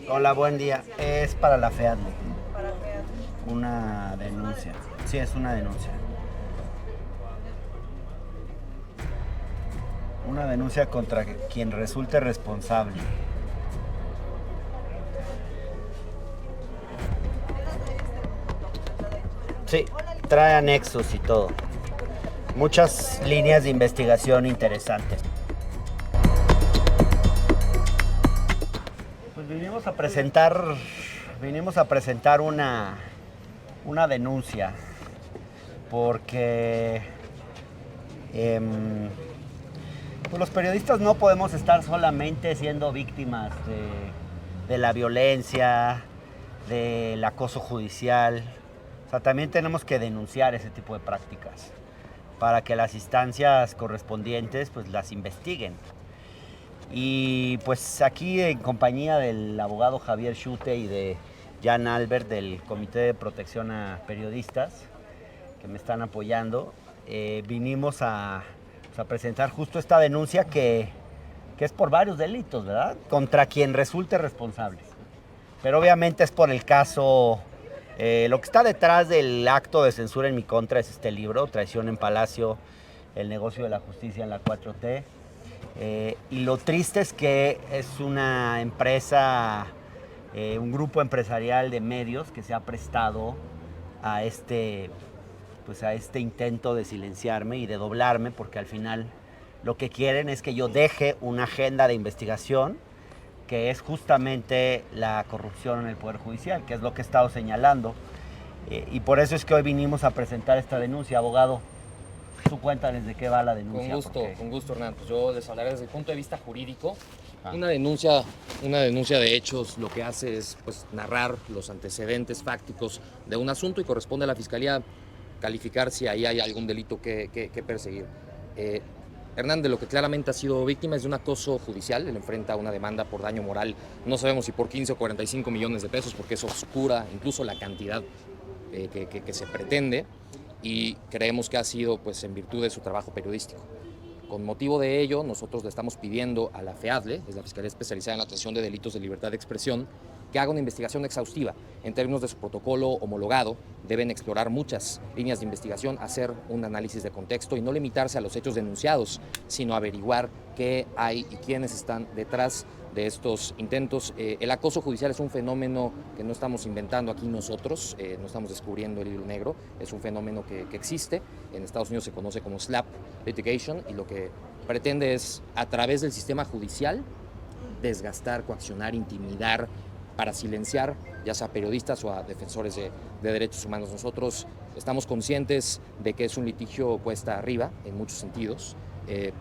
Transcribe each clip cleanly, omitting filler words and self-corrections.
Hola, buen día. Es para la FEADLE. Para feas. Una denuncia. Sí, es una denuncia. Una denuncia contra quien resulte responsable. Sí, trae anexos y todo. Muchas líneas de investigación interesantes. Pues vinimos a presentar una denuncia porque pues los periodistas no podemos estar solamente siendo víctimas de la violencia, del acoso judicial. O sea, también tenemos que denunciar ese tipo de prácticas para que las instancias correspondientes pues las investiguen. Y pues aquí en compañía del abogado Javier Schute y de Jan Albert del Comité de Protección a Periodistas, que me están apoyando, vinimos a presentar justo esta denuncia que es por varios delitos, ¿verdad? Contra quien resulte responsable. Pero obviamente es por el caso, lo que está detrás del acto de censura en mi contra es este libro, Traición en Palacio, el negocio de la justicia en la 4T. Y lo triste es que es una empresa, un grupo empresarial de medios que se ha prestado a pues a este intento de silenciarme y de doblarme, porque al final lo que quieren es que yo deje una agenda de investigación que es justamente la corrupción en el Poder Judicial, que es lo que he estado señalando. Y por eso es que hoy vinimos a presentar esta denuncia, abogado. Tú cuéntales de qué va la denuncia. Con gusto, Hernán. Pues yo les hablaré desde el punto de vista jurídico. Ah. Una denuncia de hechos lo que hace es pues, narrar los antecedentes fácticos de un asunto y corresponde a la Fiscalía calificar si ahí hay algún delito que perseguir. Hernán, de lo que claramente ha sido víctima es de un acoso judicial. Él enfrenta una demanda por daño moral, no sabemos si por 15 o 45 millones de pesos, porque eso oscura incluso la cantidad que se pretende, y creemos que ha sido pues, en virtud de su trabajo periodístico. Con motivo de ello, nosotros le estamos pidiendo a la FEADLE, es la Fiscalía Especializada en Atención de Delitos de Libertad de Expresión, que haga una investigación exhaustiva. En términos de su protocolo homologado, deben explorar muchas líneas de investigación, hacer un análisis de contexto y no limitarse a los hechos denunciados, sino averiguar qué hay y quiénes están detrás de estos intentos. El acoso judicial es un fenómeno que no estamos inventando aquí nosotros, no estamos descubriendo el hilo negro, es un fenómeno que existe. En Estados Unidos se conoce como SLAPP litigation y lo que pretende es, a través del sistema judicial, desgastar, coaccionar, intimidar, para silenciar ya sea a periodistas o a defensores de derechos humanos. Nosotros estamos conscientes de que es un litigio cuesta arriba en muchos sentidos,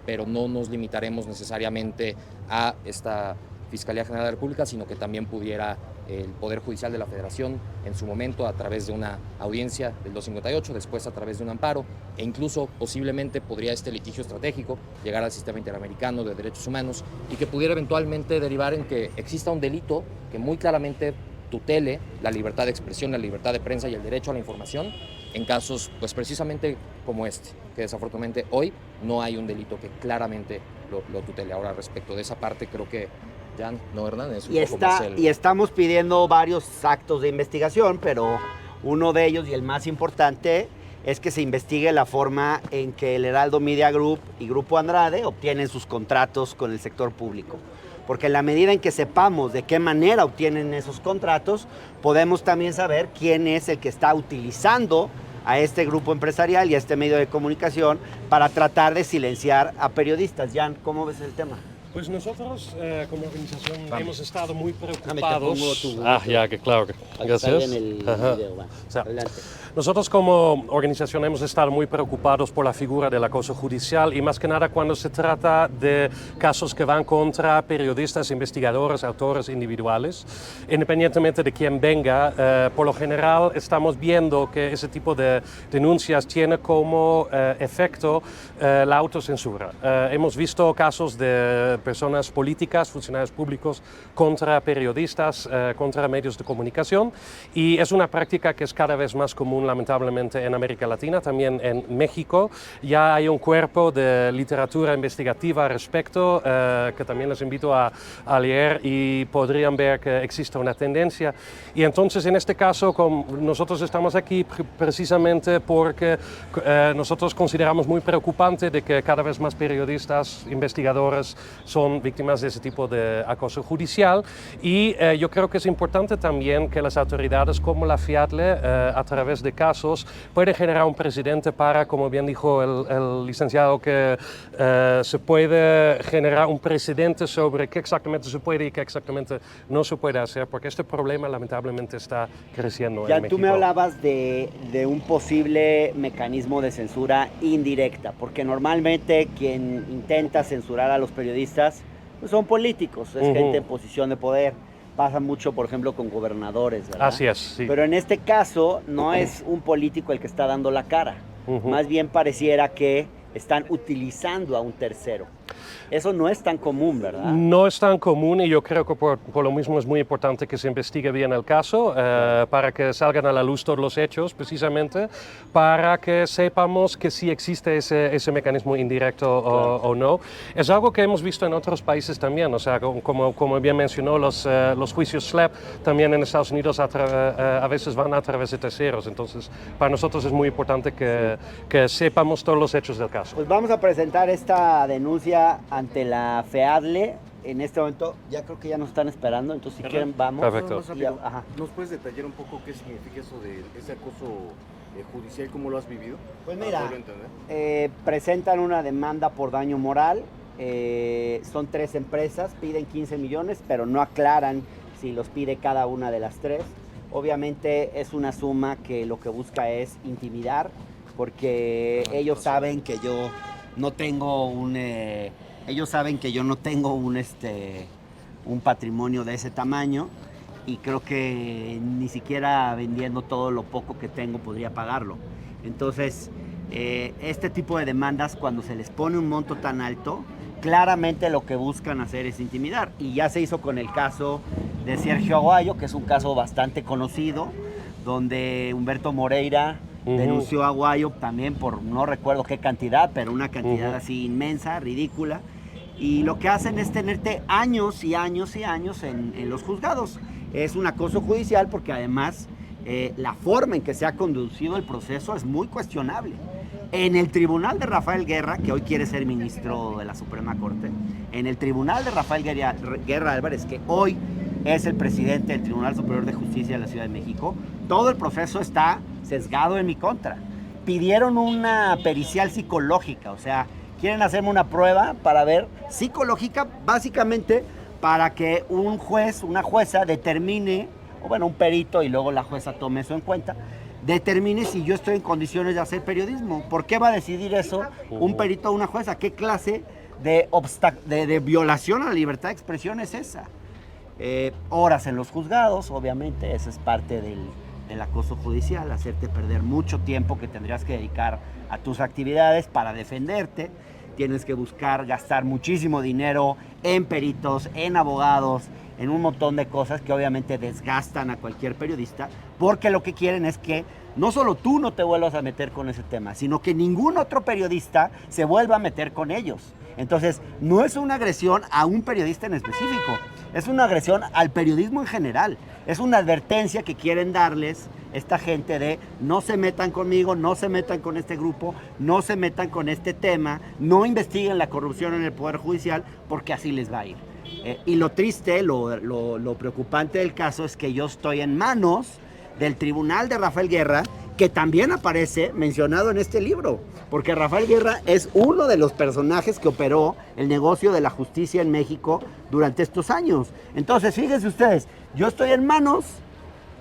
pero no nos limitaremos necesariamente a esta Fiscalía General de la República, sino que también pudiera el Poder Judicial de la Federación en su momento a través de una audiencia del 258, después a través de un amparo, e incluso posiblemente podría este litigio estratégico llegar al sistema interamericano de derechos humanos y que pudiera eventualmente derivar en que exista un delito que muy claramente tutele la libertad de expresión, la libertad de prensa y el derecho a la información en casos pues precisamente como este, que desafortunadamente hoy no hay un delito que claramente lo tutele. Ahora, respecto de esa parte, creo que Jan, no, Hernán, es un poco más Y estamos pidiendo varios actos de investigación, pero uno de ellos y el más importante es que se investigue la forma en que el Heraldo Media Group y Grupo Andrade obtienen sus contratos con el sector público. Porque en la medida en que sepamos de qué manera obtienen esos contratos, podemos también saber quién es el que está utilizando a este grupo empresarial y a este medio de comunicación para tratar de silenciar a periodistas. Jan, ¿cómo ves el tema? Pues nosotros como organización hemos estado muy Te pongo preocupados. tu- Ya, que claro. Gracias. En el Ajá. video, va. O sea, Adelante. Nosotros como organización hemos estado muy preocupados por la figura del acoso judicial y más que nada cuando se trata de casos que van contra periodistas, investigadores, autores individuales, independientemente de quién venga. Por lo general estamos viendo que ese tipo de denuncias tiene como efecto la autocensura. Hemos visto casos de personas políticas, funcionarios públicos, contra periodistas, contra medios de comunicación. Y es una práctica que es cada vez más común, lamentablemente, en América Latina, también en México. Ya hay un cuerpo de literatura investigativa al respecto, que también les invito a leer, y podrían ver que existe una tendencia. Y entonces, en este caso, nosotros estamos aquí precisamente porque nosotros consideramos muy preocupante de que cada vez más periodistas, investigadores son víctimas de ese tipo de acoso judicial, y yo creo que es importante también que las autoridades como la FIATLE, a través de casos, pueden generar un precedente para, como bien dijo el licenciado, que se puede generar un precedente sobre qué exactamente se puede y qué exactamente no se puede hacer, porque este problema lamentablemente está creciendo Ya en tú México. me hablabas de un posible mecanismo de censura indirecta, porque normalmente quien intenta censurar a los periodistas pues son políticos, es gente en posición de poder. Pasa mucho, por ejemplo, con gobernadores, ¿verdad? Así es, sí. Pero en este caso no es un político el que está dando la cara. Más bien pareciera que están utilizando a un tercero. Eso no es tan común, ¿verdad? No es tan común, y yo creo que por lo mismo es muy importante que se investigue bien el caso, para que salgan a la luz todos los hechos, precisamente, para que sepamos que sí existe ese mecanismo indirecto o no. Es algo que hemos visto en otros países también, o sea, como bien mencionó, los juicios SLAPP también en Estados Unidos a veces van a través de terceros. Entonces, para nosotros es muy importante que sepamos todos los hechos del caso. Pues vamos a presentar esta denuncia ante la FEADLE. En este momento ya creo que ya nos están esperando, entonces si quieren vamos. Perfecto. Ajá. ¿Nos puedes detallar un poco qué significa eso de ese acoso judicial? ¿Cómo lo has vivido? Pues Para mira, poderlo entender. presentan una demanda por daño moral. Son 3 empresas, piden 15 millones, pero no aclaran si los pide cada una de las 3. Obviamente es una suma que lo que busca es intimidar, porque ellos saben que yo no tengo un patrimonio de ese tamaño, y creo que ni siquiera vendiendo todo lo poco que tengo podría pagarlo. Entonces, este tipo de demandas, cuando se les pone un monto tan alto, claramente lo que buscan hacer es intimidar. Y ya se hizo con el caso de Sergio Aguayo, que es un caso bastante conocido, donde Humberto Moreira denunció a Aguayo también por no recuerdo qué cantidad, pero una cantidad así inmensa, ridícula. Y lo que hacen es tenerte años y años y años en los juzgados. Es un acoso judicial porque además la forma en que se ha conducido el proceso es muy cuestionable. En el tribunal de Rafael Guerra, que hoy quiere ser ministro de la Suprema Corte, en el tribunal de Rafael Guerra Álvarez, que hoy es el presidente del Tribunal Superior de Justicia de la Ciudad de México, todo el proceso está sesgado en mi contra. Pidieron una pericial psicológica, o sea, quieren hacerme una prueba para ver, psicológica, básicamente para que un juez, una jueza determine, o bueno, un perito, y luego la jueza tome eso en cuenta, determine si yo estoy en condiciones de hacer periodismo. ¿Por qué va a decidir eso un perito o una jueza? ¿Qué clase de violación a la libertad de expresión es esa? Horas en los juzgados, obviamente, eso es parte del acoso judicial, hacerte perder mucho tiempo que tendrías que dedicar a tus actividades para defenderte. Tienes que buscar gastar muchísimo dinero en peritos, en abogados, en un montón de cosas que obviamente desgastan a cualquier periodista, porque lo que quieren es que no solo tú no te vuelvas a meter con ese tema, sino que ningún otro periodista se vuelva a meter con ellos. Entonces, no es una agresión a un periodista en específico, es una agresión al periodismo en general. Es una advertencia que quieren darles esta gente de no se metan conmigo, no se metan con este grupo, no se metan con este tema, no investiguen la corrupción en el Poder Judicial, porque así les va a ir. Y lo triste, lo preocupante del caso es que yo estoy en manos del tribunal de Rafael Guerra, que también aparece mencionado en este libro, porque Rafael Guerra es uno de los personajes que operó el negocio de la justicia en México durante estos años. Entonces, fíjense ustedes, yo estoy en manos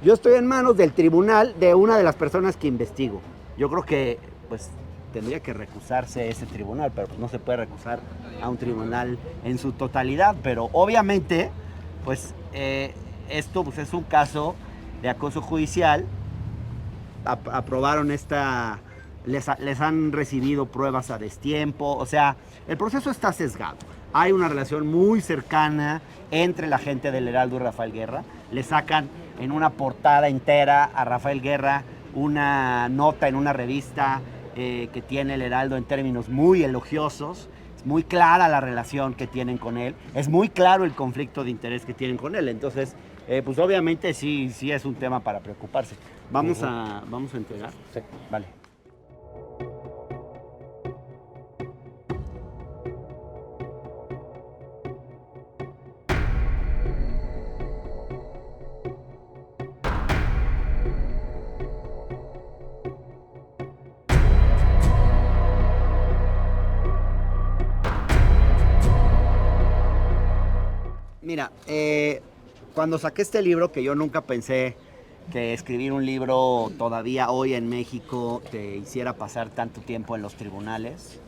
del tribunal de una de las personas que investigo. Yo creo que, pues, tendría que recusarse ese tribunal, pero pues no se puede recusar a un tribunal en su totalidad. Pero obviamente, pues, esto pues, es un caso de acoso judicial. Aprobaron les han recibido pruebas a destiempo, o sea, el proceso está sesgado. hay una relación muy cercana entre la gente del Heraldo y Rafael Guerra. Le sacan en una portada entera a Rafael Guerra una nota en una revista que tiene el Heraldo en términos muy elogiosos. Es muy clara la relación que tienen con él. Es muy claro el conflicto de interés que tienen con él. Entonces, pues obviamente sí es un tema para preocuparse. Vamos a entregar. Sí. Vale. Mira, cuando saqué este libro, que yo nunca pensé que escribir un libro todavía hoy en México te hiciera pasar tanto tiempo en los tribunales,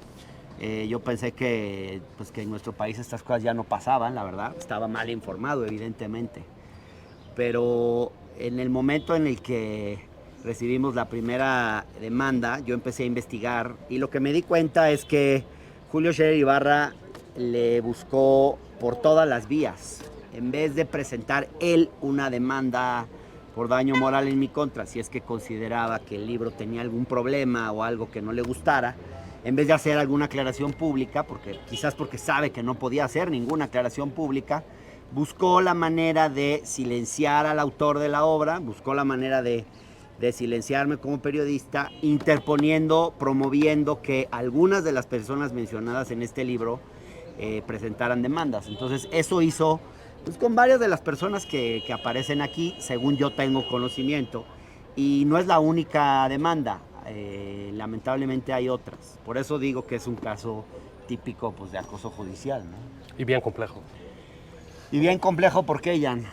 yo pensé que en nuestro país estas cosas ya no pasaban, la verdad. Estaba mal informado, evidentemente. Pero en el momento en el que recibimos la primera demanda, yo empecé a investigar y lo que me di cuenta es que Julio Scherer Ibarra le buscó por todas las vías. En vez de presentar él una demanda por daño moral en mi contra, si es que consideraba que el libro tenía algún problema o algo que no le gustara, en vez de hacer alguna aclaración pública, quizás porque sabe que no podía hacer ninguna aclaración pública, buscó la manera de silenciar al autor de la obra, buscó la manera de silenciarme como periodista, interponiendo, promoviendo que algunas de las personas mencionadas en este libro presentaran demandas. Entonces eso hizo con varias de las personas que aparecen aquí, según yo tengo conocimiento, y no es la única demanda, lamentablemente hay otras. Por eso digo que es un caso típico de acoso judicial, ¿no? Y bien complejo. Y bien complejo, ¿por qué, Jan?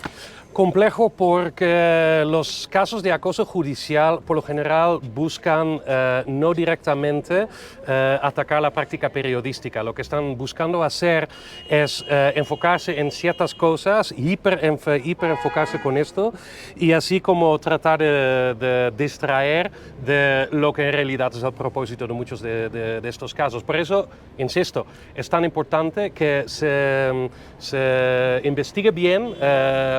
Complejo porque los casos de acoso judicial por lo general buscan no directamente atacar la práctica periodística. Lo que están buscando hacer es enfocarse en ciertas cosas, hiper enfocarse con esto y así como tratar de distraer de lo que en realidad es el propósito de muchos de estos casos. Por eso, insisto, es tan importante que se investigue bien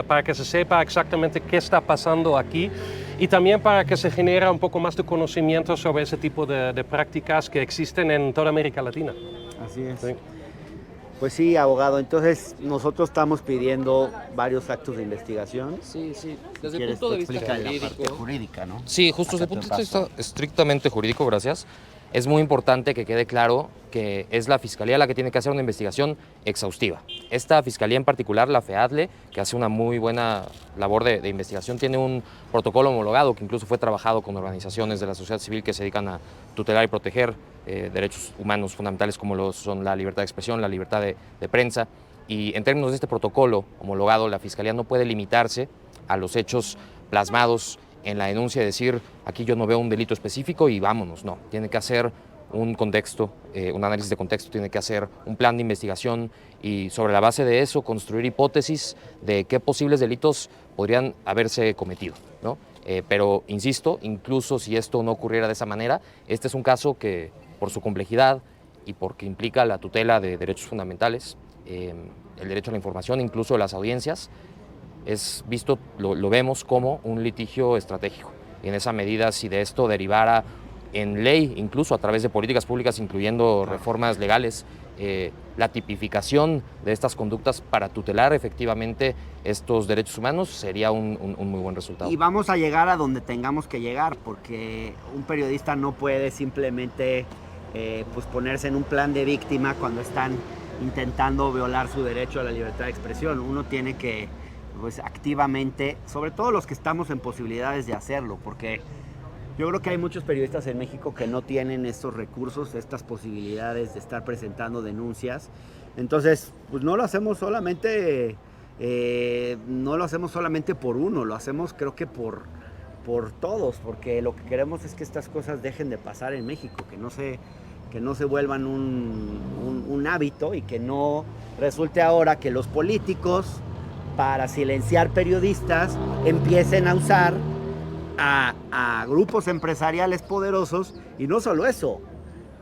para que se sepa exactamente qué está pasando aquí y también para que se genere un poco más de conocimiento sobre ese tipo de prácticas que existen en toda América Latina. Así es. Sí. Pues sí, abogado, entonces nosotros estamos pidiendo varios actos de investigación. Sí. Desde el ¿Quieres punto de vista explicar la parte jurídico. jurídica, no? Sí, justo desde el Acá punto te de vista paso. estrictamente jurídico, gracias. Es muy importante que quede claro que es la Fiscalía la que tiene que hacer una investigación exhaustiva. Esta Fiscalía en particular, la FEADLE, que hace una muy buena labor de investigación, tiene un protocolo homologado que incluso fue trabajado con organizaciones de la sociedad civil que se dedican a tutelar y proteger derechos humanos fundamentales como lo son la libertad de expresión, la libertad de prensa. Y en términos de este protocolo homologado, la Fiscalía no puede limitarse a los hechos plasmados en la denuncia y decir, aquí yo no veo un delito específico y vámonos. No, tiene que hacer un contexto, un análisis de contexto, tiene que hacer un plan de investigación y sobre la base de eso construir hipótesis de qué posibles delitos podrían haberse cometido, ¿no? Pero insisto, incluso si esto no ocurriera de esa manera, este es un caso que por su complejidad y porque implica la tutela de derechos fundamentales, el derecho a la información, incluso de las audiencias, es visto, lo vemos como un litigio estratégico. Y en esa medida, si de esto derivara en ley, incluso a través de políticas públicas, incluyendo reformas legales, la tipificación de estas conductas para tutelar efectivamente estos derechos humanos sería un muy buen resultado. Y vamos a llegar a donde tengamos que llegar, porque un periodista no puede simplemente ponerse en un plan de víctima cuando están intentando violar su derecho a la libertad de expresión. Uno tiene que activamente, sobre todo los que estamos en posibilidades de hacerlo, porque yo creo que hay muchos periodistas en México que no tienen estos recursos, estas posibilidades de estar presentando denuncias. Entonces, no lo hacemos solamente, por uno, lo hacemos creo que por todos, porque lo que queremos es que estas cosas dejen de pasar en México, que no se vuelvan un hábito y que no resulte ahora que los políticos, para silenciar periodistas, empiecen a usar a grupos empresariales poderosos y no solo eso,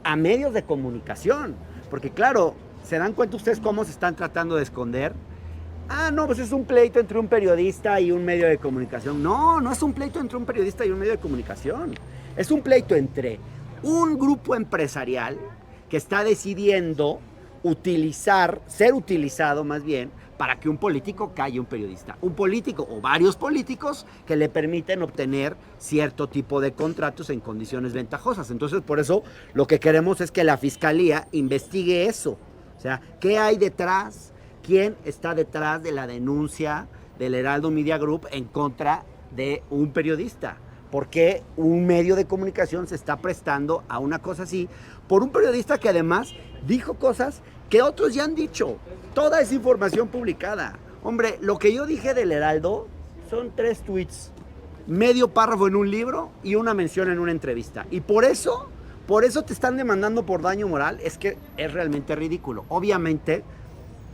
a medios de comunicación. Porque claro, ¿Se dan cuenta ustedes cómo se están tratando de esconder? Ah, no, pues es un pleito entre un periodista y un medio de comunicación. No, no es un pleito entre un periodista y un medio de comunicación. Es un pleito entre un grupo empresarial que está decidiendo ser utilizado más bien, para que un político calle un periodista. Un político o varios políticos que le permiten obtener cierto tipo de contratos en condiciones ventajosas. Entonces, por eso lo que queremos es que la Fiscalía investigue eso. O sea, ¿qué hay detrás? ¿Quién está detrás de la denuncia del Heraldo Media Group en contra de un periodista? ¿Por qué un medio de comunicación se está prestando a una cosa así por un periodista que además dijo cosas que otros ya han dicho? Toda esa información publicada. Hombre, lo que yo dije del Heraldo son 3 tweets, medio párrafo en un libro y una mención en una entrevista. Y por eso te están demandando por daño moral. Es que es realmente ridículo. Obviamente,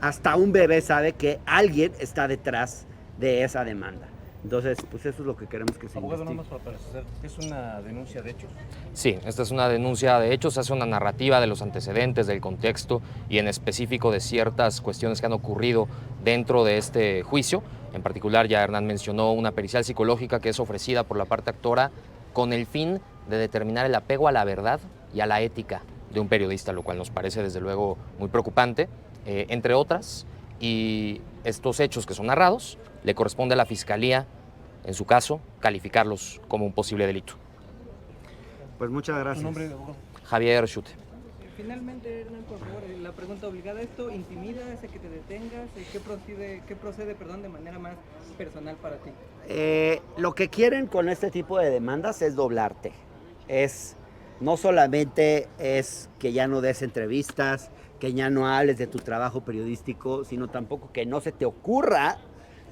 hasta un bebé sabe que alguien está detrás de esa demanda. Entonces, pues eso es lo que queremos que se Abogado, investigue. nada más para precisar, ¿es una denuncia de hechos? Sí, esta es una denuncia de hechos, hace una narrativa de los antecedentes, del contexto y en específico de ciertas cuestiones que han ocurrido dentro de este juicio. En particular, ya Hernán mencionó una pericial psicológica que es ofrecida por la parte actora con el fin de determinar el apego a la verdad y a la ética de un periodista, lo cual nos parece desde luego muy preocupante, entre otras. Y estos hechos que son narrados, le corresponde a la Fiscalía, en su caso, calificarlos como un posible delito. Pues muchas ¿Tu gracias. nombre, abogado? Javier Schute. Finalmente, Hernán, por favor, la pregunta obligada, ¿esto intimida, hace que te detengas? ¿Qué procede, de manera más personal para ti? Lo que quieren con este tipo de demandas es doblarte. No solamente es que ya no des entrevistas, que ya no hables de tu trabajo periodístico, sino tampoco que no se te ocurra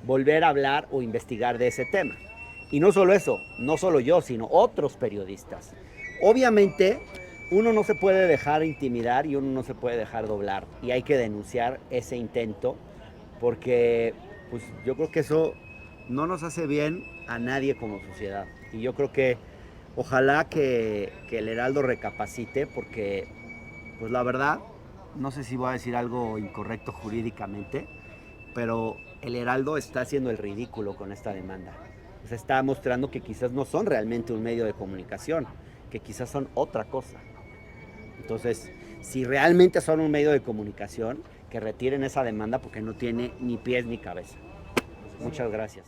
volver a hablar o investigar de ese tema. Y no solo eso, no solo yo, sino otros periodistas. Obviamente, uno no se puede dejar intimidar y uno no se puede dejar doblar. Y hay que denunciar ese intento porque pues, yo creo que eso no nos hace bien a nadie como sociedad. Y yo creo que ojalá que el Heraldo recapacite porque, pues la verdad, no sé si voy a decir algo incorrecto jurídicamente, pero el Heraldo está haciendo el ridículo con esta demanda. Se está mostrando que quizás no son realmente un medio de comunicación, que quizás son otra cosa. Entonces, si realmente son un medio de comunicación, que retiren esa demanda porque no tiene ni pies ni cabeza. Muchas gracias.